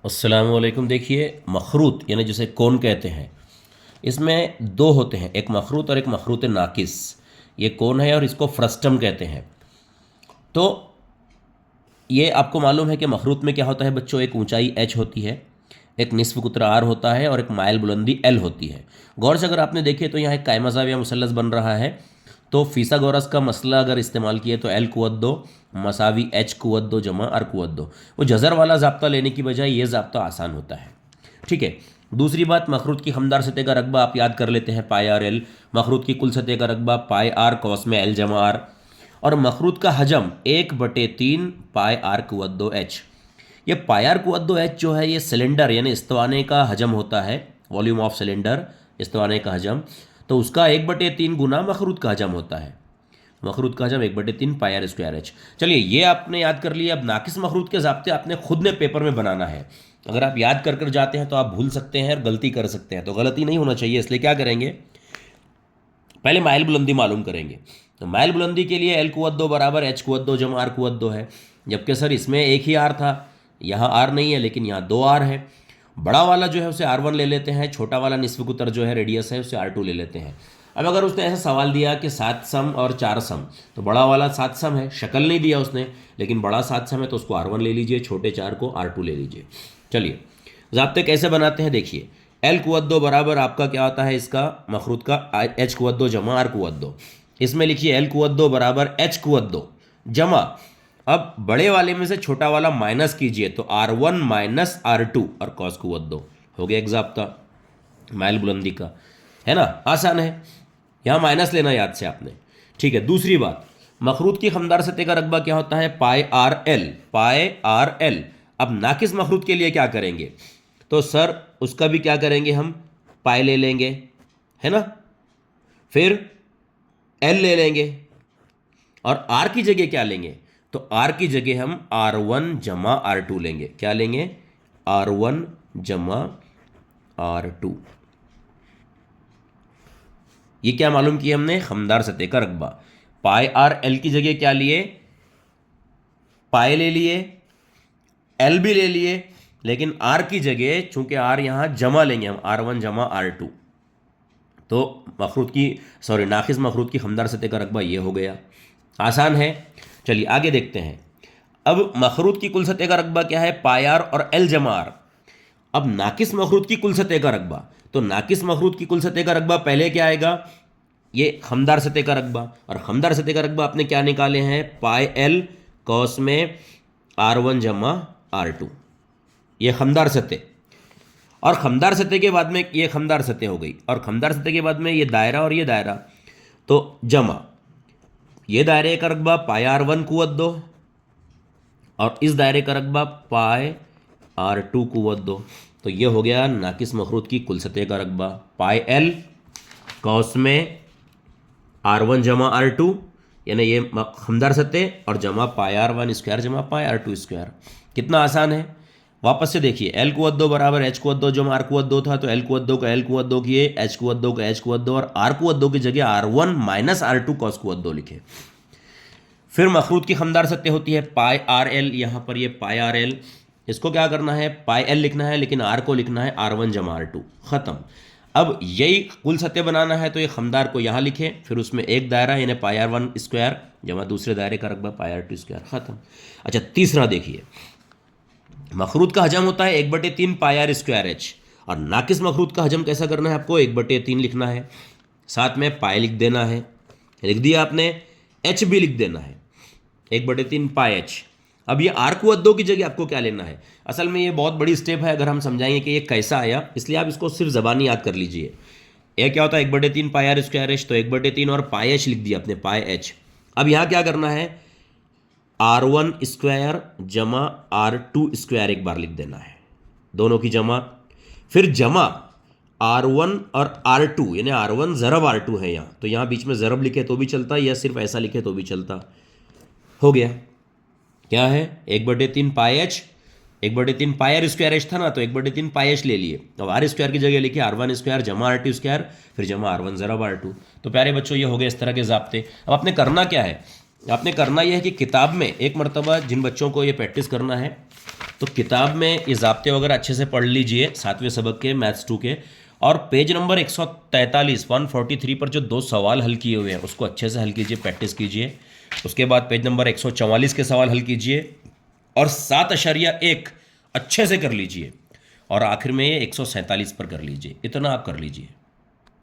अस्सलाम वालेकुम। देखिए, मखरूत यानी जिसे कौन कहते हैं, इसमें दो होते हैं, एक मखरूत और एक मखरूत नाकिस। ये कौन है और इसको फ्रस्टम कहते हैं। तो ये आपको मालूम है कि मखरूत में क्या होता है बच्चों, एक ऊंचाई एच होती है, एक निस्फ कुतरा आर होता है और एक माइल बुलंदी एल होती है। गौर से अगर आपने देखे तो यहाँ एक कायमा ज़ाविया मुसल्लस बन रहा है। तो फीसागोरस का मसला अगर इस्तेमाल किए तो एल कुवत दो मसावी एच कुवत दो जमा आर कुवत दो। वो जज़र वाला ज़ाब्ता लेने की बजाय ये ज़ाब्ता आसान होता है। ठीक है। दूसरी बात, मखरूत की हमदार सतह का रकबा आप याद कर लेते हैं, पाई आर एल। मखरूत की कुल सतह का रकबा पाई आर कॉस में एल जमा आर। और मखरूत का हजम 1/3 पाई आर कुवत दो एच। ये पाई आर कुवत दो एच जो है, ये सिलेंडर यानी इस्तवाने का हजम होता है, वॉल्यूम ऑफ सिलेंडर, इस्तवाने का हजम। तो उसका 1/3 गुना मखरूत का हजम होता है। मखरूत का हजम 1/3 पाई आर स्क्वायर एच। चलिए, ये आपने याद कर लिया। अब नाकिस मखरूत के ज़ाब्ते आपने खुद ने पेपर में बनाना है। अगर आप याद कर कर जाते हैं तो आप भूल सकते हैं और गलती कर सकते हैं, तो गलती नहीं होना चाहिए, इसलिए क्या करेंगे, पहले माइल बुलंदी मालूम करेंगे। तो माइल बुलंदी के लिए एल कुवत दो बराबर एच कुवत दो जमा आर कुवत दो है। जबकि सर इसमें एक ही आर था, यहाँ आर नहीं है, लेकिन यहाँ दो आर है। बड़ा वाला जो है उसे R1 ले लेते हैं, छोटा वाला निस्फ कुतर जो है रेडियस है उसे R2 ले लेते हैं। अब अगर उसने ऐसा सवाल दिया कि 7 सम और 4 सम, तो बड़ा वाला 7 सम है, शक्ल नहीं दिया उसने, लेकिन बड़ा 7 सम है तो उसको R1 ले लीजिए, छोटे 4 को R2 ले लीजिए। चलिए, ज़ाब्ते कैसे बनाते हैं देखिए। एल कुवत दो बराबर आपका क्या होता है, इसका मखरूत का एच कुवत दो जमा आर कुवत दो। इसमें लिखिए एल कुवत दो बराबर एच कुवत दो जमा, अब बड़े वाले में से छोटा वाला माइनस कीजिए तो R1 माइनस R2 और कॉस कुवत दो। हो गया एक ज़ाब्ता माइल बुलंदी का, है ना, आसान है। यहाँ माइनस लेना याद से आपने। ठीक है। दूसरी बात, मखरूत की खमदार सतह का रकबा क्या होता है, पाई आर एल, पाई आर एल। अब नाकिस मखरूत के लिए क्या करेंगे, तो सर उसका भी क्या करेंगे, हम पाई ले लेंगे, है ना, फिर एल ले लेंगे और आर की जगह क्या लेंगे, तो आर की जगह हम R1 जमा R2 लेंगे। क्या लेंगे, R1 जमा R2। ये क्या मालूम किया हमने, खमदार सतह का रकबा। पाई आर एल की जगह क्या लिए, पाई ले लिए, एल भी ले लिए, लेकिन आर की जगह चूंकि आर यहां जमा लेंगे हम, R1 जमा R2। तो मखरूत की नाकिस मखरूत की खमदार सतह का रकबा ये हो गया। आसान है। चलिए आगे देखते हैं। अब मखरूत की कुल सतह का रकबा क्या है, पाई आर और एल जमा आर। अब नाकिस मखरूत की कुल सतह का रकबा, तो नाकिस मखरूत की कुल सतह का रकबा पहले क्या आएगा, ये खमदार सतह का रकबा। और खमदार सतह का रकबा आपने क्या निकाले हैं, पाई एल कॉस में R1 जमा R2, ये खमदार सतह। और खमदार सतह के बाद में ये खमदार सतह हो गई, और खमदार सतह के बाद में ये दायरा और ये दायरा, तो जमा ये दायरे का रकबा पाई R1 कुवत दो और इस दायरे का रकबा पाई R2 कुवत दो। तो ये हो गया नाकिस मखरूत की कुल सतह का रकबा, पाई एल कॉस में R1 जमा R2, यानी ये खमदार सतह, और जमा पाई R1 स्क्वायर जमा पाई R2 स्क्वायर। कितना आसान है। वापस से देखिए, एल कुवत दो बराबर एच कुवत दो जमा आर कुवत दो था, तो एल कुवत दो का एल कुवत दो किए, एच कुवत दो का एच कुवत दो, और आर कुवत दो की जगह R1 माइनस R2 कॉस कुवत दो लिखे। फिर मखरूत की खमदार सतह होती है पाई आर एल, यहाँ पर ये पाई आर एल, इसको क्या करना है, पाई एल लिखना है, लेकिन आर को लिखना है R1 जमा R2, ख़त्म। अब यही कुल सतह बनाना है तो ये खमदार को यहाँ लिखें, फिर उसमें एक दायरा यानी पाई R1 स्क्वायर जमा दूसरे दायरे का रकबा पाई R2 स्क्वायर, ख़त्म। अच्छा, तीसरा देखिए, मखरूत का हजम होता है 1/3 पाई आर स्क्वायर एच, और नाकिस मखरूत का हजम कैसा करना है, आपको 1/3 लिखना है, साथ में पाई लिख देना है, लिख दिया आपने, एच भी लिख देना है, 1/3 पाई एच। अब ये आर कुवत दो की जगह आपको क्या लेना है, असल में ये बहुत बड़ी स्टेप है, अगर हम समझाएंगे कि ये कैसा आया, इसलिए आप इसको सिर्फ ज़बानी याद कर लीजिए। ये क्या होता है 1/3 पाई आर स्क्वायर एच, तो 1/3 और पाई एच लिख दिया अपने, पाई एच। अब यहाँ क्या करना है, R1 स्क्वायर जमा R2 स्क्वायर एक बार लिख देना है, दोनों की जमा, फिर जमा R1 और R2, यानी R1 ज़रब R2 है यहाँ, तो यहाँ बीच में ज़रब लिखे तो भी चलता, या सिर्फ ऐसा लिखे तो भी चलता। हो गया, क्या है 1/3 pi H, 1/3 pi R square H था ना, तो 1/3 पाई एच ले लिए। अब आर स्क्वायर की जगह लिखिए R1 स्क्वायर जमा R2 स्क्वायर, फिर जमा R1 ज़रब R2। तो प्यारे बच्चों, ये हो गए इस तरह के ज़ाब्ते। अब आपने करना क्या है, आपने करना यह है कि किताब में एक मरतबा जिन बच्चों को ये प्रैक्टिस करना है, तो किताब में ये ज़ाब्ते वगैरह अच्छे से पढ़ लीजिए 7वें सबक के मैथ्स 2 के, और पेज नंबर 143 पर जो 2 सवाल हल किए हुए हैं उसको अच्छे से हल कीजिए, प्रैक्टिस कीजिए। उसके बाद पेज नंबर 144 के सवाल हल कीजिए और 7.1 अच्छे से कर लीजिए, और आखिर में ये 147 पर कर लीजिए। इतना आप कर लीजिए।